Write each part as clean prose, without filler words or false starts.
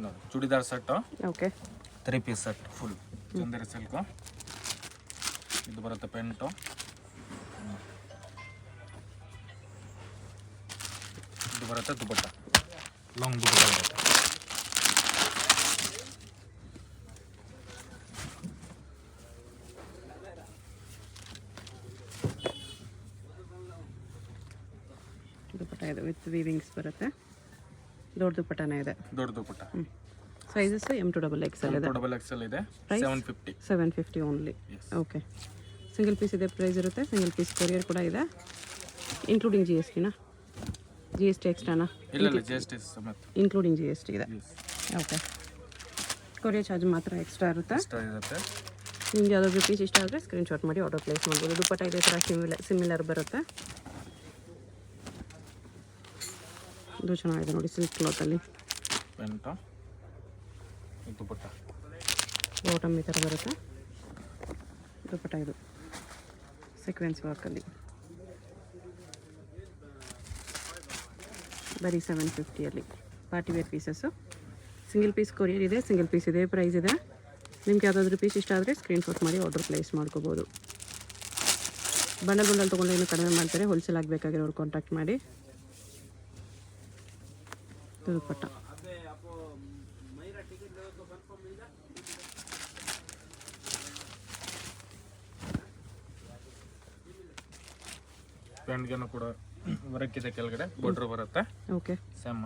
ನೋಡಿ churidar set okay 3 piece set full Chanderi silk. ಇದು ಬರುತ್ತೆ ಪೆಂಟು, ಇದು ಬರುತ್ತೆ ದುಪಟ್ಟ, ಲಾಂಗ್ ದುಪಟ್ಟ ಬರುತ್ತೆ. ದುಪಟ್ಟ ಇದೆ ವಿತ್ ವೀವಿಂಗ್ಸ್ ಬರುತ್ತೆ. ದೊಡ್ಡ ದುಪಟ್ಟನೇ ಇದೆ. ದೊಡ್ಡ ದುಪಟ್ಟ. ಸೈಜಸ್ M2XL ಇದೆ. XL ಇದೆ. 750 ಓನ್ಲಿ. ಓಕೆ. ಸಿಂಗಲ್ ಪೀಸ್ ಇದೆ, ಪ್ರೈಸ್ ಇರುತ್ತೆ. ಸಿಂಗಲ್ ಪೀಸ್ ಕೊರಿಯರ್ ಕೂಡ ಇದೆ, ಇನ್ಕ್ಲೂಡಿಂಗ್ GSTನಾ? GST ಎಕ್ಸ್ಟ್ರಾನಾ? ಇಲ್ಲ GST ಸಮೇತ ಇನ್ಕ್ಲೂಡಿಂಗ್ GST ಇದೆ. ಓಕೆ. ಕೊರಿಯರ್ ಚಾರ್ಜ್ ಮಾತ್ರ ಎಕ್ಸ್ಟ್ರಾ ಇರುತ್ತೆ. ನಿಮ್ಗೆ ಯಾವುದಾದ್ರು ಪೀಸ್ ಇಷ್ಟ ಆದರೆ ಸ್ಕ್ರೀನ್ಶಾಟ್ ಮಾಡಿ ಆರ್ಡರ್ ಪ್ಲೇಸ್ ಮಾಡ್ಬೋದು. ದುಪಟ್ಟ ಇದೇ ಥರ ಸಿಮಿಲರ್ ಬರುತ್ತೆ. ಇದು ಚೆನ್ನಾಗಿದೆ ನೋಡಿ, ಸಿಲ್ಕ್ ಕ್ಲಾತಲ್ಲಿ ಪೆಂಟು, ದುಪಟ್ಟ, ಬಾಟಮ್ ಈ ಥರ ಬರುತ್ತೆ. ದುಪಟ್ಟ ಇದು ಸೀಕ್ವೆನ್ಸ್ ವರ್ಕಲ್ಲಿ ಬರೀ 750 party wear pieces. Single piece courier ಇದೆ, ಸಿಂಗಲ್ ಪೀಸ್ ಇದೆ, ಪ್ರೈಸ್ ಇದೆ. ನಿಮ್ಗೆ ಯಾವುದಾದ್ರೂ ಪೀಸ್ ಇಷ್ಟ ಆದರೆ ಸ್ಕ್ರೀನ್ಶಾಟ್ ಮಾಡಿ ಆರ್ಡರ್ ಪ್ಲೇಸ್ ಮಾಡ್ಕೋಬೋದು. ಬಂಡಲ್ ತೊಗೊಂಡು ಇನ್ನೂ ಕಡಿಮೆ ಮಾಡ್ತಾರೆ. ಹೋಲ್ಸೇಲ್ ಆಗಬೇಕಾಗಿರೋರು ಕಾಂಟ್ಯಾಕ್ಟ್ ಮಾಡಿ. ದುಪಟ್ಟ ಪ್ಯಾಂಟ್ಗೆ ಕೂಡ ವರ್ಕ್ ಇದೆ, ಕೆಳಗಡೆ ಬಾರ್ಡರ್ ಬರುತ್ತೆ. ಓಕೆ. ಸೇಮ್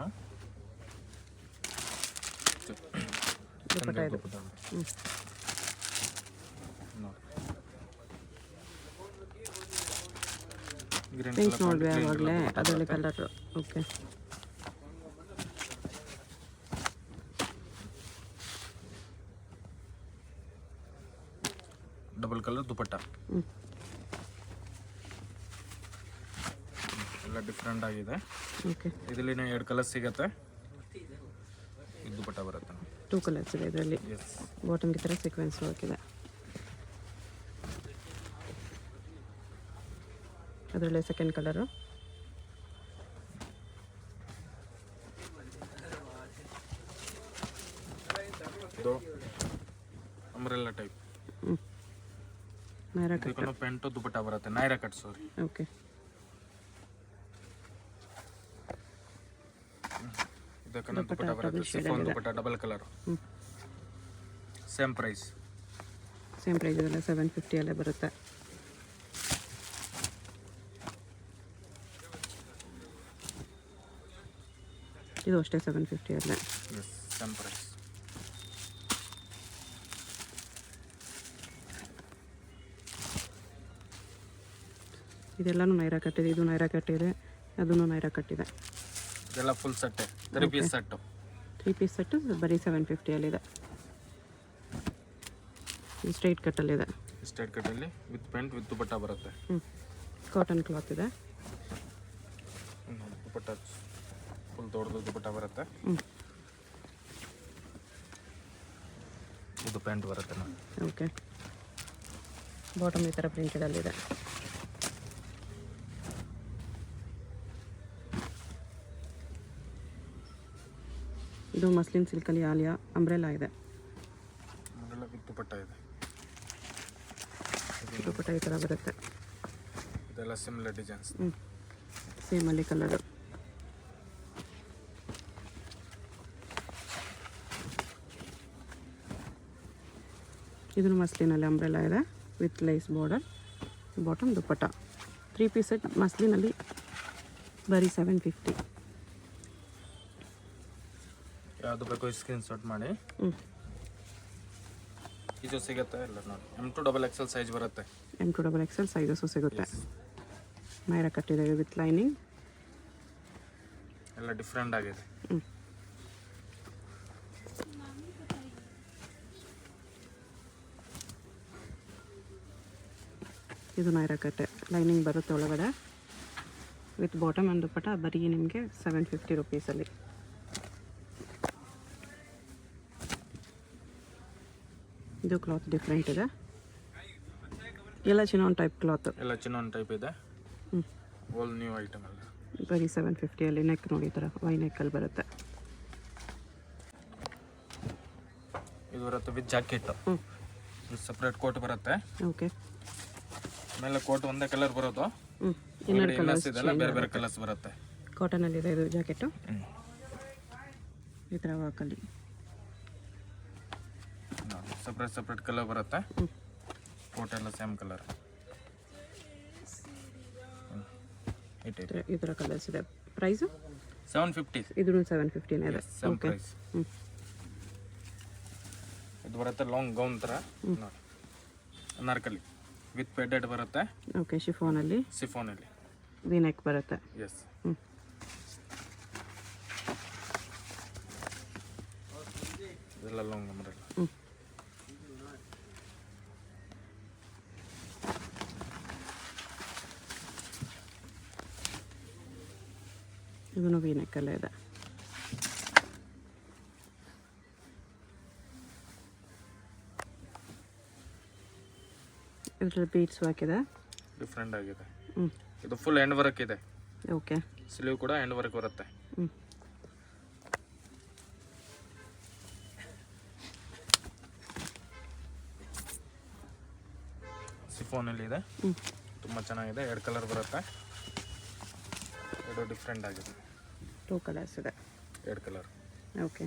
ದುಪಟ್ಟ ಇದೆ. ಪಿಂಕ್ ನೋಡಿದ್ವಿ ಆವಾಗಲೇ, ಅದರಲ್ಲಿ colour. Okay. Double colour dupatta ಎಲ್ಲ ಡಿಫ್ರೆಂಟ್ ಆಗಿದೆ. ಓಕೆ. ಇದರಲ್ಲಿ 2 ಕಲರ್ ಸಿಗುತ್ತೆ. ಇದು ದುಪಟ್ಟ ಬರುತ್ತೆ. 2 ಕಲರ್ಸ್ ಇದೆ ಇದರಲ್ಲಿ. ಬಾಟಮ್ಗೆ ಥರ ಸೀಕ್ವೆನ್ಸ್ ವರ್ಕ್ ಇದೆ. ಅದರಲ್ಲೇ ಸೆಕೆಂಡ್ ಕಲರು. ಇದು umbrella type. Naira cut. Pant dupatta ಬರುತ್ತೆ, ನೈರಾ ಕಟ್. ಸಾರಿ. ಓಕೆ. ಇದಕ್ಕೆ ದುಪಟ್ಟ ಬರುತ್ತೆ, chiffon dupatta, double colour. Same price ಇದೆಲ್ಲ 750 ಬರುತ್ತೆ. ಇದು ಅಷ್ಟೇ 750 ಸೇಮ್ ಪ್ರೈಸ್. ಇದೆಲ್ಲನೂ ನೈರಾ ಕಟ್ಟಿದೆ. ಇದು ನೈರಾ ಕಟ್ಟಿದೆ, ಅದನ್ನು ನೈರಾ ಕಟ್ಟಿದೆ. ಇದೆಲ್ಲ full set, 3 piece set. 3 piece set ಬರೀ 750 ಇದೆ. ಸ್ಟ್ರೈಟ್ ಕಟ್ಟಲ್ಲಿದೆ. ಸ್ಟ್ರೈಟ್ ಕಟ್ಟಲ್ಲಿ ವಿತ್ ಪ್ಯಾಂಟ್ ವಿತ್ ದುಪಟ್ಟ ಬರುತ್ತೆ. ಕಾಟನ್ ಕ್ಲಾತ್ ಇದೆ. ದುಪಟ್ಟ ಫುಲ್ ದೊಡ್ಡದು ದುಪಟ್ಟ ಬರುತ್ತೆ. ಇದು ಪ್ಯಾಂಟ್ ಬರುತ್ತೆ. ಓಕೆ. ಬಾಟಮ್ ಈ ಥರ ಪ್ರಿಂಟೆಡಲ್ಲಿದೆ. ಇದು ಮಸ್ಲಿನ್ ಸಿಲ್ಕಲ್ಲಿ ಆಲಿಯಾ ಅಂಬ್ರೆಲಾ ಇದೆ. ದುಪಟ್ಟ ಇದೆ. ದುಪಟ್ಟ ಈ ಥರ ಬರುತ್ತೆ. ಇದೆಲ್ಲ ಸಿಮಿಲರ್ ಡಿಸೈನ್ಸ್. ಸೇಮಲ್ಲಿ ಕಲರು. ಇದನ್ನು ಮಸ್ಲಿನಲ್ಲಿ ಅಂಬ್ರೆಲಾ ಇದೆ with lace border, bottom dupatta. 3 piece set ಮಸ್ಲಿನಲ್ಲಿ ಬರೀ 750. ಯಾವುದು ಬೇಕೋ ಸ್ಕ್ರೀನ್ಶಾಟ್ ಮಾಡಿ. ಇದು ಸಿಗುತ್ತೆ ಎಲ್ಲ ನೋಡಿ. M2XL ಸೈಜ್ ಬರುತ್ತೆ. M2XL ಸೈಜಸ್ಸು ಸಿಗುತ್ತೆ. ನೈರಾ ಕಟ್ಟಿದೆ ವಿತ್ ಲೈನಿಂಗ್. ಎಲ್ಲ ಡಿಫ್ರೆಂಟ್ ಆಗಿದೆ. ಇದು ನೈರಾ ಕಟ್ಟೆ, ಲೈನಿಂಗ್ ಬರುತ್ತೆ ಒಳಗಡೆ ವಿತ್ ಬಾಟಮ್ ಆ್ಯಂಡ್ ದುಪಟ್ಟ. ಬರೀ ನಿಮಗೆ 750 ರೂಪೀಸಲ್ಲಿ. ಇದು ಕ್ಲಾತ್ ಡಿಫ್ರೆಂಟ್ ಇದೆ. ಎಲ್ಲ ಚಿನಾನ್ ಟೈಪ್ ಕ್ಲಾತ್. ಎಲ್ಲ ಚಿನಾನ್ ಟೈಪ್ ಇದೆ. ಆಲ್ ನ್ಯೂ ಐಟಮ್ ಅಲ್ಲ. ಬರೀ 750 ನೆಕ್ ನೋಡಿ ಈ ಥರ ವೈ ನೆಕ್ಕಲ್ಲಿ ಬರುತ್ತೆ. ಇದು ಬರುತ್ತೆ ವಿತ್ ಜಾಕೆಟ್. ಹ್ಞೂ ಸಪ್ರೇಟ್ ಕೋಟ್ ಬರುತ್ತೆ. ಓಕೆ. ಮೇಲೆ ಕೋಟ್ ಒಂದೇ ಕಲರ್ ಬರೋದು. ಹ್ಞೂ ಇನ್ನರ್ ಇನ್ನರ್ಸ್ ಇದೆಲ್ಲ ಬೇರೆ ಬೇರೆ ಕಲರ್ಸ್ ಬರುತ್ತೆ. ಕಾಟನಲ್ಲಿದೆ ಇದು ಜಾಕೆಟು. ಈ ಥರ ವರ್ಕಲ್ಲಿ ಸಪ್ರೇಟ್ ಸಪ್ರೇಟ್ ಕಲರ್ ಬರುತ್ತೆ. ಹ್ಞೂ ಕೋಟ್ ಎಲ್ಲ ಸೇಮ್ ಕಲರ್. ಈ ಥರ ಕಲರ್ಸ್ ಇದೆ. ಪ್ರೈಸು 750. ಇದು 750 ಇದೆ. Same okay. ಪ್ರೈಸ್. ಹ್ಞೂ ಇದು ಬರುತ್ತೆ ಲಾಂಗ್ ಗೌನ್ ಥರ ನೋಡಿ, ಅನಾರ್ಕಲಿ ವಿತ್ ಪೆಡೆಡ್ ಬರುತ್ತೆ. ಓಕೆ. ಶಿಫಾನಲ್ಲಿ ಸಿಫೋನಲ್ಲಿ ವಿ ನೆಕ್ ಬರುತ್ತೆ. ಎಸ್. ಹ್ಞೂ ಇದೆಲ್ಲ ಲಾಂಗ್ ಅಂಬ್ರೆಲ್ಲ. ಹ್ಞೂ ಇದನ್ನು ವಿ ನೆಕ್ಕಲ್ಲೇ ಇದೆ. ಇದರಲ್ಲಿ ಬೀಡ್ಸ್ ಹಾಕಿದೆ. ಡಿಫ್ರೆಂಟ್ ಆಗಿದೆ. ಹ್ಞೂ ಇದು ಫುಲ್ ಎಂಡ್ ವರ್ಕ್ ಇದೆ. ಓಕೆ. ಸ್ಲೀವ್ ಕೂಡ ಎಂಡ್ ವರ್ಕ್ ಬರುತ್ತೆ. ಹ್ಞೂ ಸಿಫೋನಲ್ಲಿ ಇದೆ. ಹ್ಞೂ ತುಂಬ ಚೆನ್ನಾಗಿದೆ. 2 ಕಲರ್ ಬರುತ್ತೆ. 2 ಡಿಫ್ರೆಂಟ್ ಆಗಿದೆ. 2 ಕಲರ್ಸ್ ಇದೆ. 2 ಕಲರ್. ಓಕೆ.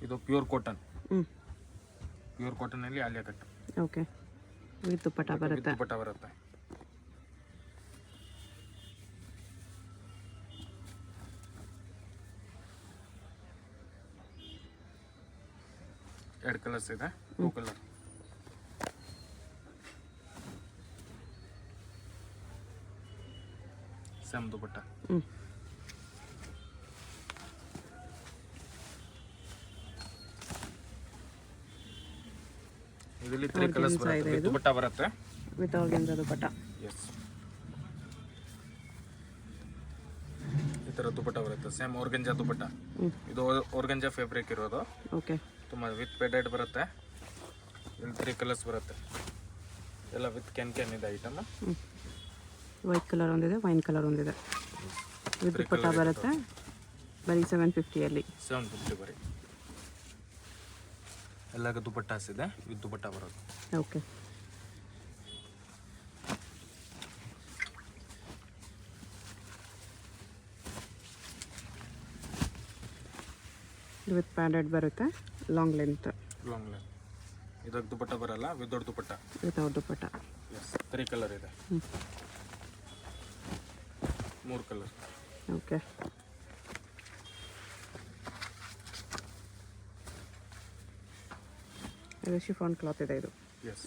ಇದು ಪ್ಯೂರ್ ಕಾಟನ್. ಹ್ಞೂ ಪ್ಯೂರ್ ಕಾಟನಲ್ಲಿ Alia cut. Okay. With dupatta ಬರುತ್ತೆ. ದುಪ್ಪಟ್ಟ ಬರುತ್ತೆ. ಎರಡು ಕಲರ್ಸ್ ಇದೆ. 2 ಕಲರ್. ಸೇಮ್ ದುಪ್ಪಟ್ಟ. ಹ್ಞೂ ಇದರಲ್ಲಿ 3 ಕಲರ್ಸ್ ಬರುತ್ತೆ. ದುಪ್ಪಟ್ಟ ಬರುತ್ತೆ. With organza dupatta. ಎಸ್. ಈ ಥರ ದುಪ್ಪಟ್ಟ ಬರುತ್ತೆ. Same organza dupatta. ಇದು ಆರ್ಗೆನ್ಜಾ ಫ್ಯಾಬ್ರಿಕ್ ಇರೋದು. ಓಕೆ. ತುಂಬ ವಿತ್ ಪೆಡೆಡ್ ಬರುತ್ತೆ. ಇಲ್ಲಿ 3 ಕಲರ್ಸ್ ಬರುತ್ತೆ. ಎಲ್ಲ ವಿತ್ ಕ್ಯಾನ್ ಇದೆ ಐಟಮ್. ವೈಟ್ ಕಲರ್ ಒಂದಿದೆ, ವೈನ್ ಕಲರ್ ಒಂದಿದೆ. ವಿತ್ ದುಪ್ಪಟ್ಟ ಬರುತ್ತೆ. ಬರೀ 750 750 ಬರೀ. ಎಲ್ಲ ದುಪ್ಪಟ್ಟಾಸ್ ಇದೆ. ವಿತ್ ದುಪ್ಪಟ್ಟ ಬರೋದು. ಓಕೆ. ವಿತ್ ಪ್ಯಾಡೆಡ್ ಬರುತ್ತೆ. Long length. Long length. ಇದಕ್ಕೆ ದುಪ್ಪಟ್ಟ ಬರಲ್ಲ. ವಿದೌಟ್ ದುಪ್ಪಟ್ಟ. ವಿತೌಟ್ ದುಪ್ಪಟ್ಟ. ಎಸ್. 3 ಕಲರ್ ಇದೆ. 3 ಕಲರ್. ಓಕೆ. ಇದು ಶಿಫಾನ್ ಕ್ಲಾತ್ ಇದೆ ಇದು. ಎಸ್.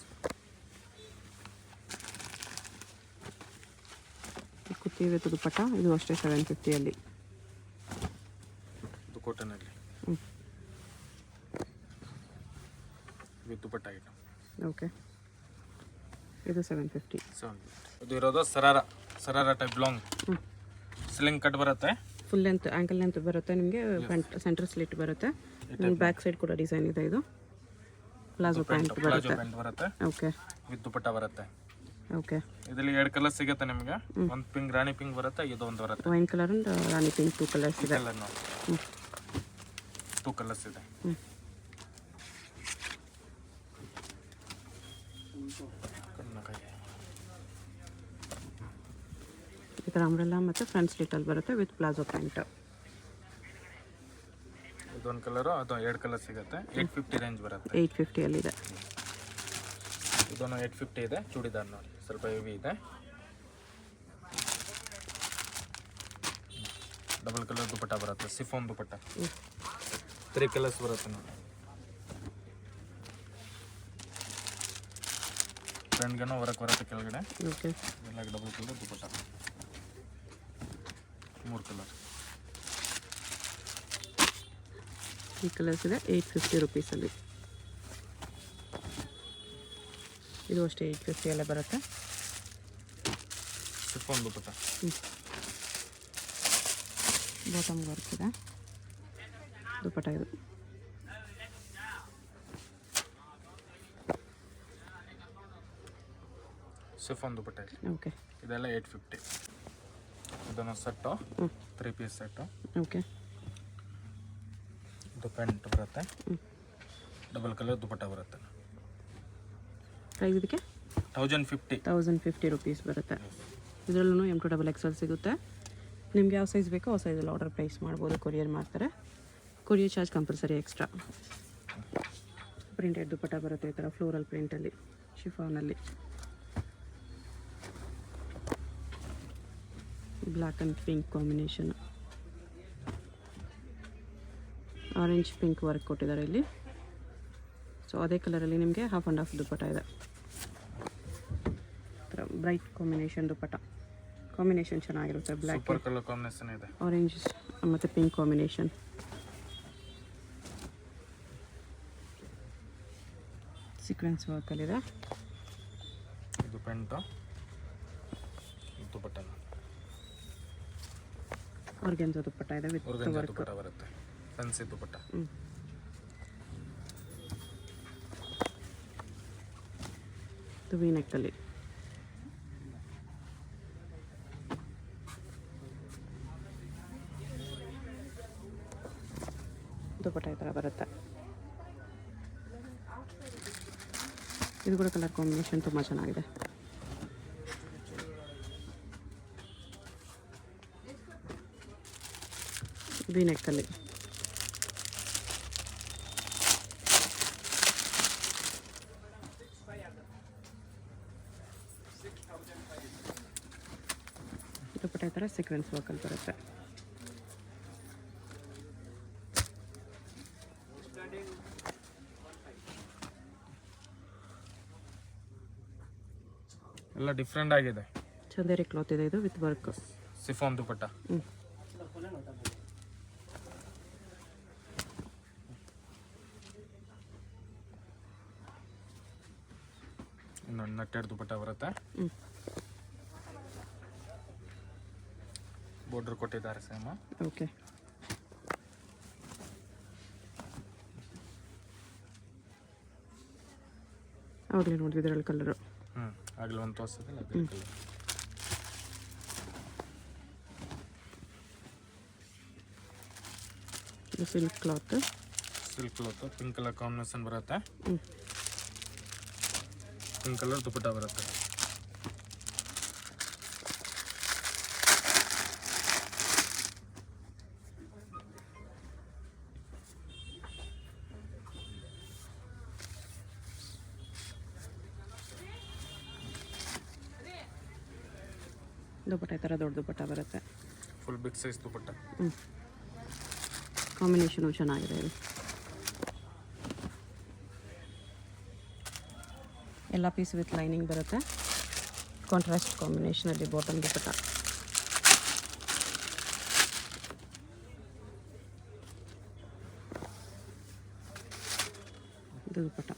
ಕುರ್ತಿ ವಿತ್ ದುಪ್ಪಟ್ಟ. ಇದು ಅಷ್ಟೇ 750 ಇದು ಕಾಟನಲ್ಲಿ ಹ್ಞೂ ವಿತ್ ದುಪ್ಪಟ್ಟ ಐಟಮ್. ಓಕೆ. ಇದು 750. ಇದು ಇರೋದು ಸರಾರ ಟೈಪ್ ಲಾಂಗ್. ಹ್ಞೂ ಸ್ಲಿಂಗ್ ಕಟ್ ಬರುತ್ತೆ. ಫುಲ್ ಲೆಂತ್ ಆ್ಯಂಕಲ್ ಲೆಂತ್ ಬರುತ್ತೆ ನಿಮಗೆ. ಫ್ರಂಟ್ ಸೆಂಟರ್ ಸ್ಲಿಟ್ ಬರುತ್ತೆ. ಬ್ಯಾಕ್ ಸೈಡ್ ಕೂಡ ಡಿಸೈನ್ ಇದೆ. ಇದು ಪ್ಲಾಜೋ ಪ್ಯಾಂಟ್ ಬರುತ್ತೆ. ಬರುತ್ತೆ. ಓಕೆ. ವಿತ್ ದುಪ್ಪಟ್ಟ ಬರುತ್ತೆ. ಓಕೆ. ಇದರಲ್ಲಿ 2 ಕಲರ್ ಸಿಗುತ್ತೆ ನಿಮಗೆ. ಒಂದು ಪಿಂಕ್ ರಾಣಿ ಪಿಂಕ್ ಬರುತ್ತೆ. ಇದು ಒಂದು ಬರುತ್ತೆ. Wine colour and rani pink 2 colours ಇದೆ. ಕಲರ್ ನೋಡಿ. ಹ್ಞೂ 2 ಕಲರ್ಸ್ ಇದೆ. ಹ್ಞೂ ಈ ಥರ ಅಂಬ್ರೆಲಾ ಮತ್ತು ಫ್ರಂಟ್ ಸ್ಲಿಟಲ್ಲಿ ಬರುತ್ತೆ ವಿತ್ ಪ್ಲಾಜೋ ಪ್ಯಾಂಟ್. ಇದೊಂದು ಕಲರು, ಅದು 2 ಕಲರ್ ಸಿಗುತ್ತೆ. 850 ರೇಂಜ್ ಬರುತ್ತೆ. 850 ಇದೆ. ಇದೊಂದು 850 ಇದೆ. ಚೂಡಿದಾರ್ ನೋಡಿ, ಸ್ವಲ್ಪ ಹೆವಿ ಇದೆ. ಡಬಲ್ ಕಲರ್ ದುಪ್ಪಟ್ಟ ಬರುತ್ತೆ. ಸಿಫೋನ್ ದುಪ್ಪಟ್ಟ. 3 ಕಲರ್ಸ್ ಬರುತ್ತೆ ನೋಡಿ. ಫ್ರಂಟ್ಗೇನೋ ವರ್ಕ್ ಬರುತ್ತೆ ಕೆಳಗಡೆ. ಓಕೆ. ಎಲ್ಲ ಡಬಲ್ ಕಲರ್ ದುಪ್ಪಟ್ಟ. 3 ಕಲರ್. ಈ ಕಲರ್ಸ್ ಇದೆ 850 ರುಪೀಸಲ್ಲಿ. ಇದು ಅಷ್ಟೇ 850 ಬರುತ್ತೆ. ಸಿಫೋನ್ ದುಪ್ಪಟ್ಟ. ಬಾಟಮ್ ವರ್ಕ್ ಇದೆ. ದುಪ್ಪಟ್ಟ ಇದು. ಸಿಫೋನ್ ದುಪ್ಪಟ್ಟ. ಓಕೆ. ಇದೆಲ್ಲ 850. ಇದನ್ನು ಸೆಟ್ಟು 3 ಪೀಸ್ ಸೆಟ್ಟು. ಓಕೆ. ಇದು ಪ್ಯಾಂಟ್ ಬರುತ್ತೆ, ಡಬಲ್ ಕಲರ್ ದುಪಟ್ಟ ಬರುತ್ತೆ. ಪ್ರೈಸ್ ಇದಕ್ಕೆ 1050 ರುಪೀಸ್ ಬರುತ್ತೆ. ಇದರಲ್ಲೂ M2XL ಸಿಗುತ್ತೆ. ನಿಮ್ಗೆ ಯಾವ ಸೈಜ್ ಬೇಕೋ ಆ ಸೈಜಲ್ಲಿ ಆರ್ಡರ್ ಪ್ಲೇಸ್ ಮಾಡ್ಬೋದು. ಕೊರಿಯರ್ ಮಾಡ್ತಾರೆ. Courier charge compulsory extra. Printed dupatta ಬರುತ್ತೆ ಈ ಥರ ಫ್ಲೋರಲ್ ಪ್ರಿಂಟಲ್ಲಿ, ಶಿಫಾನಲ್ಲಿ. Black and pink combination, orange pink work ಕೊಟ್ಟಿದ್ದಾರೆ ಇಲ್ಲಿ. ಸೊ ಅದೇ ಕಲರಲ್ಲಿ ನಿಮಗೆ ಹಾಫ್ ಆ್ಯಂಡ್ ಹಾಫ್ ದುಪಟ್ಟ ಇದೆ. ಬ್ರೈಟ್ ಕಾಂಬಿನೇಷನ್ ದುಪಟ್ಟ, ಕಾಂಬಿನೇಷನ್ ಚೆನ್ನಾಗಿರುತ್ತೆ. ಬ್ಲ್ಯಾಕ್ ಸೂಪರ್ ಕಲರ್ ಕಾಂಬಿನೇಷನ್ ಇದೆ, ಆರೆಂಜ್ ಮತ್ತು ಪಿಂಕ್ ಕಾಂಬಿನೇಷನ್. ಸೀಕ್ವೆನ್ಸ್ ವರ್ಕಲ್ಲಿದೆ. ಇದು ಪ್ಯಾಂಟು, ದುಪಟ್ಟ ಆರ್ಗೆನ್ಜಾ ದುಪಟ್ಟ ಇದೆ ವಿತ್ ವರ್ಕ್. ದುಪಟ್ಟ ಬರುತ್ತೆ, ಫ್ಯಾನ್ಸಿ ದುಪಟ್ಟ. ಇದು ವಿ ನೆಕ್ಕಲ್ಲಿ. ದುಪಟ್ಟ ಈ ಥರ ಬರುತ್ತೆ. ಇದು ಕೂಡ ಕಲರ್ ಕಾಂಬಿನೇಷನ್ ತುಂಬ ಚೆನ್ನಾಗಿದೆ. ವಿ ನೆಕ್ಕಲ್ಲಿ. ದುಪಟ್ಟ ಈ ಥರ ಸೀಕ್ವೆನ್ಸ್ ವರ್ಕಲ್ಲಿ ಬರುತ್ತೆ. ಎಲ್ಲ ಡಿಫ್ರೆಂಟ್ ಆಗಿದೆ. ಚಂದೇರಿ ಕ್ಲಾತ್ ಇದೆ ಇದು ವಿತ್ ವರ್ಕ್. ಸಿಫಾನ್ ದುಪಟ್ಟ. ಇನ್ನೊಂದು ನಟ್ಟೆಡ್ ದುಪಟ್ಟ ಬರುತ್ತೆ. ಬಾರ್ಡರ್ ಕೊಟ್ಟಿದ್ದಾರೆ ಸೇಮ್. ಓಕೆ. ಆಗಲೇ ನೋಡಿದ್ವಿ ಇದರಲ್ಲಿ ಕಲರು. ಆಗಲೇ ಒಂದು ತೋರಿಸಿದ್ರೆ ಅದೇ ಕಲರ್. ಇದು silk cloth. Pink colour combination ಬರುತ್ತೆ. ಪಿಂಕ್ ಕಲರ್ ದುಪಟ್ಟ ಬರುತ್ತೆ. ದುಪಟ್ಟ ಈ ಥರ ದೊಡ್ಡ ದುಪಟ್ಟ ಬರುತ್ತೆ. Full big size dupatta. Combination ಚೆನ್ನಾಗಿದೆ ಇದು. ಎಲ್ಲ ಪೀಸ್ ವಿತ್ ಲೈನಿಂಗ್ ಬರುತ್ತೆ. ಕಾಂಟ್ರಾಸ್ಟ್ ಕಾಂಬಿನೇಷನಲ್ಲಿ ಬಾಟಮ್ ದುಪಟ್ಟ. ಇದು ದುಪಟ್ಟ.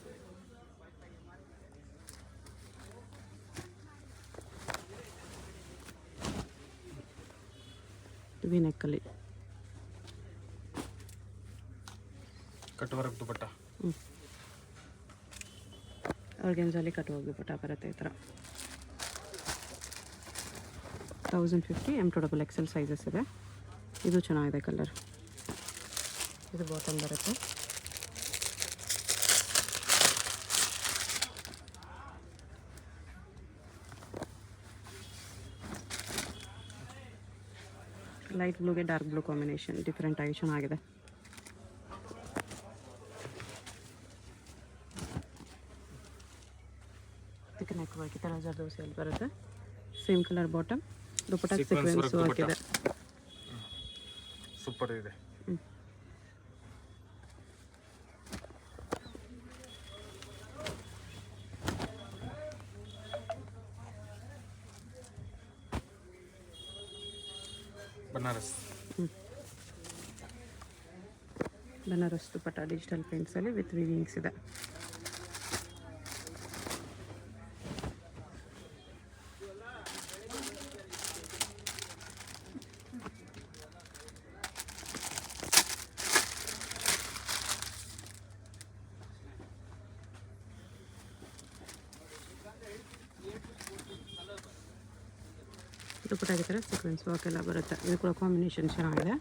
ವಿ ನೆಕ್ಕಲ್ಲಿ. Cut work dupatta. ಆರ್ಗೆನ್ಜಾಲಿ ಕಟ್ ಹೋಗಿ ದುಪಟ್ಟ ಬರುತ್ತೆ ಈ ಥರ. 1050 M2XL ಸೈಜಸ್ ಇದೆ. ಇದು ಚೆನ್ನಾಗಿದೆ ಕಲರ್. ಇದು ಬಾಟಮ್ ಬರುತ್ತೆ. ಲೈಟ್ ಬ್ಲೂಗೆ ಡಾರ್ಕ್ ಬ್ಲೂ ಕಾಂಬಿನೇಷನ್ ಡಿಫ್ರೆಂಟ್ ಆಗಿ ಚೆನ್ನಾಗಿದೆ. ಇದಕ್ಕೆ ನೆಕ್ ವರ್ಕ್ ಈ ಥರ ಜರ್ದೋಸಿಯಲ್ಲಿ ಬರುತ್ತೆ. Same colour bottom. Dupatta sequence work ಇದೆ. ಸೂಪರ್ ಇದೆ. ಬನಾರಸ್ ದುಪಟ್ಟ ಡಿಜಿಟಲ್ ಪ್ರಿಂಟ್ಸಲ್ಲಿ ವಿತ್ ವಿವಿಂಗ್ಸ್ ಇದೆ. ದುಪ್ಪಟ್ಟ ಈ ಥರ ಸೀಕ್ವೆನ್ಸ್ ವರ್ಕ್ ಎಲ್ಲ ಬರುತ್ತೆ. ಇದು ಕೂಡ ಕಾಂಬಿನೇಷನ್ ಚೆನ್ನಾಗಿದೆ.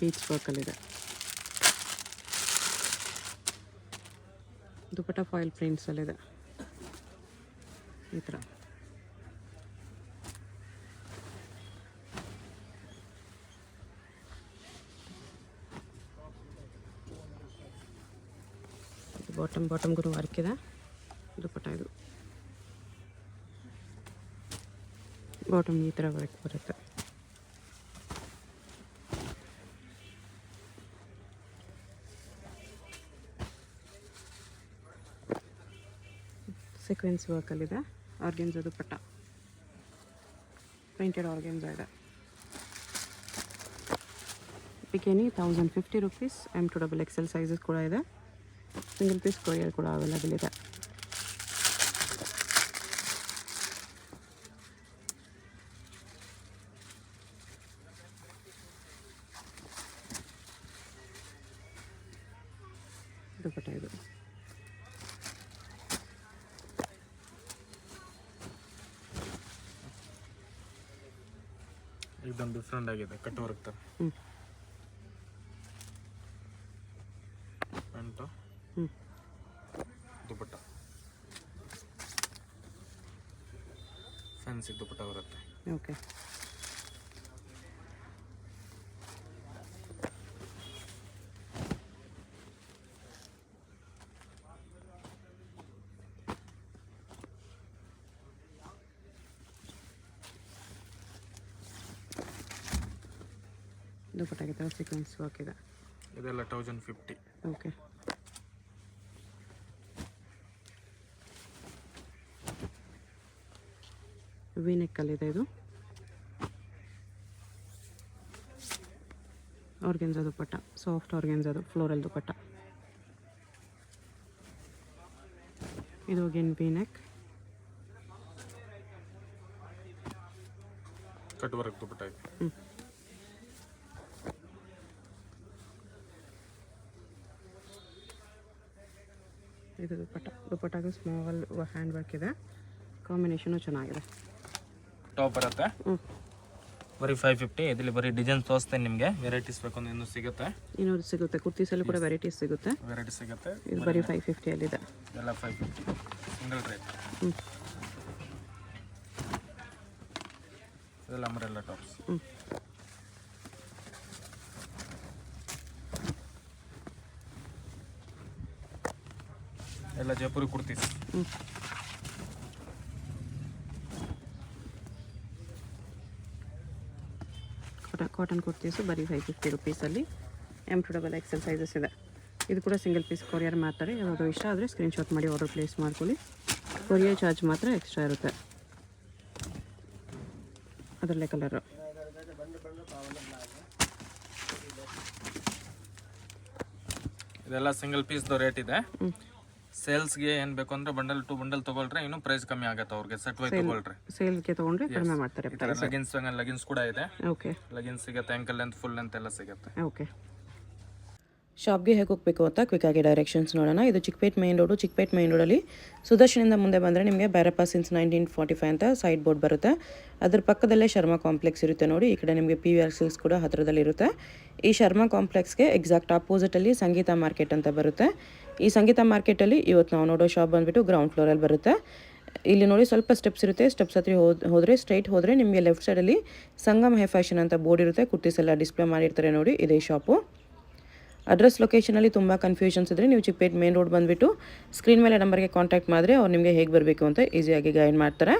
ಬೀಚ್ ವರ್ಕಲ್ಲಿದೆ. ದುಪ್ಪಟ್ಟ ಫಾಯಿಲ್ ಪ್ರಿಂಟ್ಸಲ್ಲಿದೆ ಈ ಥರ. ಬಾಟಮ್ಗೂ ವರ್ಕ್ ಇದೆ. ದುಪ್ಪಟ್ಟ ಇದು ಬಾಟಮ್ ಈ ಥರ ವರ್ಕ್ ಬರುತ್ತೆ. ಸೀಕ್ವೆನ್ಸ್ ವರ್ಕಲ್ಲಿದೆ. ಆರ್ಗೆನ್ಸಾ ದುಪ್ಪಟ್ಟ, ಪ್ರಿಂಟೆಡ್ ಆರ್ಗೆನ್ಸಾ ಇದೆ. ಬಿಕಿನಿ 1050 ರೂಪೀಸ್. M2XL ಸೈಜಸ್ ಕೂಡ ಇದೆ. ಸಿಂಗಲ್ ಪೀಸ್ ಕೊರಿಯರ್ ಕೂಡ ಅವೈಲೇಬಲ್ ಇದೆ. ದುಪ್ಪಟ್ಟ ಇದು ಇದೊಂದು ಡಿಫ್ರೆಂಟ್ ಆಗಿದೆ, ಕಟ್ ವರ್ಕ್ ತರ. ಪ್ಯಾಂಟು ದುಪ್ಪಟ್ಟ ಫ್ಯಾನ್ಸಿ ದುಪ್ಪಟ್ಟ ಬರುತ್ತೆ. ಓಕೆ. ದುಪ್ಪಟ್ಟಾಗೆ ಥರ ಸೀಕ್ವೆನ್ಸ್ ವರ್ಕ್ ಇದೆ. ಇದೆಲ್ಲ 1050. ಓಕೆ. ವಿ ನೆಕ್ಕಲ್ಲಿದೆ. ಇದು ಆರ್ಗೆನ್ಸಾ ದುಪ್ಪಟ್ಟ, ಸಾಫ್ಟ್ ಆರ್ಗೆನ್ಸಾ, ಅದು ಫ್ಲೋರಲ್ ದುಪ್ಪಟ್ಟ. ಇದು again V neck, cut work dupatta ಇದೆ. ಇದು ದುಪ್ಪಟ್ಟಾಗ ಸ್ಮಾಲ್ ಹ್ಯಾಂಡ್ ವರ್ಕ್ ಇದೆ. ಕಾಂಬಿನೇಷನು ಚೆನ್ನಾಗಿದೆ. ಟಾಪ್ ಬರುತ್ತೆ ಬರೀ 550. ಇದರಲ್ಲಿ ಬರೀ ಡಿಸೈನ್ ತೋರಿಸ್ತೇನೆ ನಿಮಗೆ. ವೆರೈಟೀಸ್ ಬೇಕು ಅಂದ್ರೆ ಇನ್ನೂ ಸಿಗುತ್ತೆ. ಇನ್ನೂರು ಸಿಗುತ್ತೆ. ಕುರ್ತೀಸಲ್ಲಿ ಕೂಡ ವೆರೈಟೀಸ್ ಸಿಗುತ್ತೆ. ವೆರೈಟಿ ಸಿಗುತ್ತೆ. ಇದು ಬರೀ 550 ಎಲ್ಲ 550 ಸಿಂಗಲ್ ರೇಟ್. ಇದೆಲ್ಲ ಅಂಬ್ರೆಲ್ಲ ಟಾಪ್ಸ್. ಎಲ್ಲ ಜೈಪುರಿ ಕುರ್ತೀಸ್. ಕಾಟನ್ ಕುರ್ತೀಸು ಬರೀ 550 ರೂಪೀಸಲ್ಲಿ. M2XL ಸೈಜಸ್ ಇದೆ. ಇದು ಕೂಡ ಸಿಂಗಲ್ ಪೀಸ್ ಕೊರಿಯರ್ ಮಾಡ್ತಾರೆ. ಯಾವುದು ಇಷ್ಟ ಆದರೆ ಸ್ಕ್ರೀನ್ಶಾಟ್ ಮಾಡಿ ಆರ್ಡರ್ ಪ್ಲೇಸ್ ಮಾಡ್ಕೊಳ್ಳಿ. ಕೊರಿಯರ್ ಚಾರ್ಜ್ ಮಾತ್ರ ಎಕ್ಸ್ಟ್ರಾ ಇರುತ್ತೆ. ಅದರಲ್ಲೇ ಕಲರು. ಇದೆಲ್ಲ ಸಿಂಗಲ್ ಪೀಸ್ದು ರೇಟ್ ಇದೆ. ಸೇಲ್ಸ್ಗೆ ಏನು ಬೇಕು ಅಂದ್ರೆ ಬಂಡಲ್ ಟು ಬಂಡಲ್ ತಗೊಳ್ರೆ ಇನ್ನೂ ಪ್ರೈಸ್ ಕಮ್ಮಿ ಆಗುತ್ತೆ ಅವ್ರಿಗೆ. ಸೆಟ್ ವೈ ತಗೊಳ್ರೆ ಸೇಲ್ಗೆ ತೊಗೊಂಡ್ರೆ ಕಡಿಮೆ ಮಾಡ್ತಾರೆ. ಲಗಿನ್ಸ್ ಕೂಡ ಇದೆ. ಓಕೆ. ಲಗಿನ್ಸ್ ಸಿಗುತ್ತೆ, ಆ್ಯಂಕಲ್ ಲೆಂತ್, ಫುಲ್ ಲೆಂತ್ ಎಲ್ಲ ಸಿಗುತ್ತೆ. ಓಕೆ. ಶಾಪ್ಗೆ ಹೇಗೆ ಹೋಗಬೇಕು ಅಂತ ಕ್ವಿಕ್ಕಾಗಿ ಡೈರೆಕ್ಷನ್ಸ್ ನೋಡೋಣ. ಇದು Chickpet main road. Chickpet main ರೋಡಲ್ಲಿ ಸುದರ್ಶನಿಂದ ಮುಂದೆ ಬಂದರೆ ನಿಮಗೆ ಭೈರಪ್ಪ ಸಿನ್ಸ್ 1945 ಅಂತ ಸೈಡ್ ಬೋರ್ಡ್ ಬರುತ್ತೆ. ಅದ್ರ ಪಕ್ಕದಲ್ಲೇ ಶರ್ಮಾ ಕಾಂಪ್ಲೆಕ್ಸ್ ಇರುತ್ತೆ ನೋಡಿ. ಈ ಕಡೆ ನಿಮಗೆ PVR ಸಿಲ್ಕ್ಸ್ ಕೂಡ ಹತ್ತಿರದಲ್ಲಿರುತ್ತೆ. ಈ ಶರ್ಮಾ ಕಾಂಪ್ಲೆಕ್ಸ್ಗೆ ಎಕ್ಸಾಕ್ಟ್ ಆಪೋಸಿಟಲ್ಲಿ ಸಂಗೀತ ಮಾರ್ಕೆಟ್ ಅಂತ ಬರುತ್ತೆ. ಈ ಸಂಗೀತ ಮಾರ್ಕೆಟಲ್ಲಿ ಇವತ್ತು ನಾವು ನೋಡೋ ಶಾಪ್ ಬಂದುಬಿಟ್ಟು ಗ್ರೌಂಡ್ ಫ್ಲೋರಲ್ಲಿ ಬರುತ್ತೆ. ಇಲ್ಲಿ ನೋಡಿ ಸ್ವಲ್ಪ ಸ್ಟೆಪ್ಸ್ ಇರುತ್ತೆ. ಸ್ಟೆಪ್ಸ್ ಹತ್ರ ಹೋದರೆ ಸ್ಟ್ರೈಟ್ ಹೋದರೆ ನಿಮಗೆ ಲೆಫ್ಟ್ ಸೈಡಲ್ಲಿ ಸಂಗಮ್ ಹೇ ಫ್ಯಾಷನ್ ಅಂತ ಬೋರ್ಡ್ ಇರುತ್ತೆ. ಕುರ್ತೀಸ್ ಎಲ್ಲ ಡಿಸ್ಪ್ಲೇ ಮಾಡಿರ್ತಾರೆ ನೋಡಿ. ಇದೇ ಶಾಪು. ಅಡ್ರೆಸ್ ಲೊಕೇಶನಲ್ಲಿ ತುಂಬ ಕನ್ಫ್ಯೂಷನ್ಸ್ ಇದ್ದರೆ ನೀವು ಚಿಕ್ಕಪೇಟ್ ಮೇನ್ ರೋಡ್ ಬಂದುಬಿಟ್ಟು ಸ್ಕ್ರೀನ್ ಮೇಲೆ ನಂಬರ್ಗೆ ಕಾಂಟ್ಯಾಕ್ಟ್ ಮಾಡಿದ್ರೆ ಅವ್ರು ನಿಮಗೆ ಹೇಗೆ ಬರಬೇಕು ಅಂತ ಈಸಿಯಾಗಿ ಗೈಡ್ ಮಾಡ್ತಾರೆ.